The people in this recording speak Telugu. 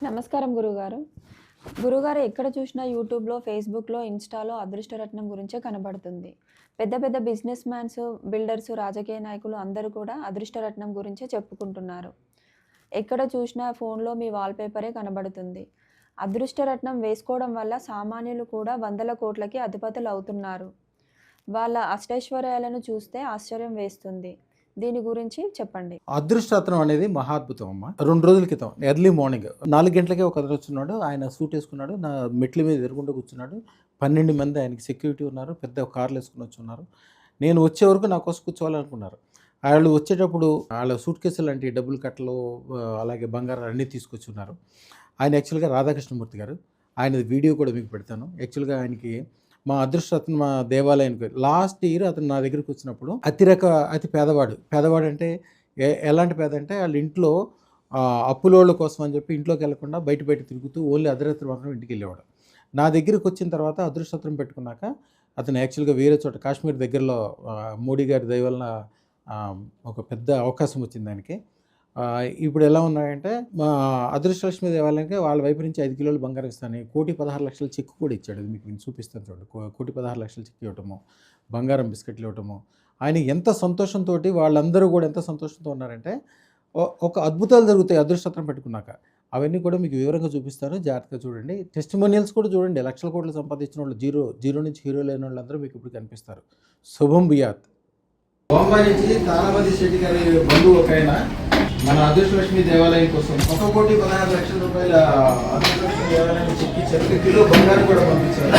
నమస్కారం గురుగారు. గురుగారు ఎక్కడ చూసినా యూట్యూబ్‌లో, ఫేస్‌బుక్‌లో, ఇన్‌స్టాలో అదృష్టరత్నం గురించే కనబడుతుంది. పెద్ద పెద్ద బిజినెస్ మ్యాన్స్, బిల్డర్స్, రాజకీయ నాయకులు అందరూ కూడా అదృష్టరత్నం గురించే చెప్పుకుంటున్నారు. ఎక్కడ చూసినా ఫోన్‌లో మీ వాల్‌పేపరే కనబడుతుంది. అదృష్టరత్నం వేసుకోవడం వల్ల సామాన్యులు కూడా వందల కోట్లకి అధిపతులవుతున్నారు. వాళ్ళ అష్టైశ్వర్యాలను చూస్తే ఆశ్చర్యం వేస్తుంది. దీని గురించి చెప్పండి. అదృష్టరత్నం అనేది మహాద్భుతం అమ్మ. 2 రోజుల క్రితం ఎర్లీ మార్నింగ్ 4 గంటలకే ఒక అతను వచ్చున్నాడు. ఆయన సూట్ వేసుకున్నాడు. నా మెట్ల మీద ఎదురుగుండా కూర్చున్నాడు. 12 మంది ఆయనకి సెక్యూరిటీ ఉన్నారు. పెద్ద కార్లు వేసుకుని వచ్చున్నారు. నేను వచ్చే వరకు నా కోసం కూర్చోవాలనుకున్నారు. వాళ్ళు వచ్చేటప్పుడు వాళ్ళ సూట్ కేసులు లాంటి డబ్బులు కట్టలు అలాగే బంగారం అన్నీ తీసుకొచ్చున్నారు. ఆయన యాక్చువల్గా రాధాకృష్ణమూర్తి గారు. ఆయనది వీడియో కూడా మీకు పెడతాను. యాక్చువల్గా ఆయనకి మా అదృష్టరత్న మా దేవాలయానికి లాస్ట్ ఇయర్ అతను నా దగ్గరికి వచ్చినప్పుడు అతి పేదవాడు అంటే ఎలాంటి పేద అంటే వాళ్ళ ఇంట్లో అప్పులోళ్ళ కోసం అని చెప్పి ఇంట్లోకి వెళ్లకుండా బయట తిరుగుతూ ఓన్లీ అర్ధరాత్రి మాత్రం ఇంటికి వెళ్ళేవాడు. నా దగ్గరికి వచ్చిన తర్వాత అదృష్టరత్నం పెట్టుకున్నాక అతను యాక్చువల్గా వేరే చోట కాశ్మీర్ దగ్గరలో మోడీ గారి దయ వలన ఒక పెద్ద అవకాశం వచ్చింది ఆయనకి. ఇప్పుడు ఎలా ఉన్నాయంటే మా అదృష్టలక్ష్మి దేవాలయానికి వాళ్ళ వైపు నుంచి 5 కిలోలు బంగారం ఇస్తాను, 1,16,00,000 చెక్ కూడా ఇచ్చాడు. మీకు నేను చూపిస్తాను చూడండి. 1,16,00,000 చెక్ ఇవ్వటము, బంగారం బిస్కెట్లు ఇవ్వటము, ఆయన ఎంత సంతోషంతో, వాళ్ళందరూ కూడా ఎంత సంతోషంతో ఉన్నారంటే ఒక అద్భుతాలు జరుగుతాయి అదృష్టరత్నం పెట్టుకున్నాక. అవన్నీ కూడా మీకు వివరంగా చూపిస్తాను, జాగ్రత్తగా చూడండి. టెస్టిమోనియల్స్ కూడా చూడండి. లక్షల కోట్లు సంపాదించిన వాళ్ళు జీరో నుంచి హీరో లేని వాళ్ళందరూ మీకు ఇప్పుడు కనిపిస్తారు. శుభం బియాత్. బాంబే నుంచి తారామతి శెట్టి గారి బంధువు ఒక ఆయన మన అదృష్టలక్ష్మి దేవాలయం కోసం 1,16,00,000 రూపాయల అదృష్టలక్ష్మి దేవాలయం చెక్కి కిలో బంగారం కూడా పంపించారు.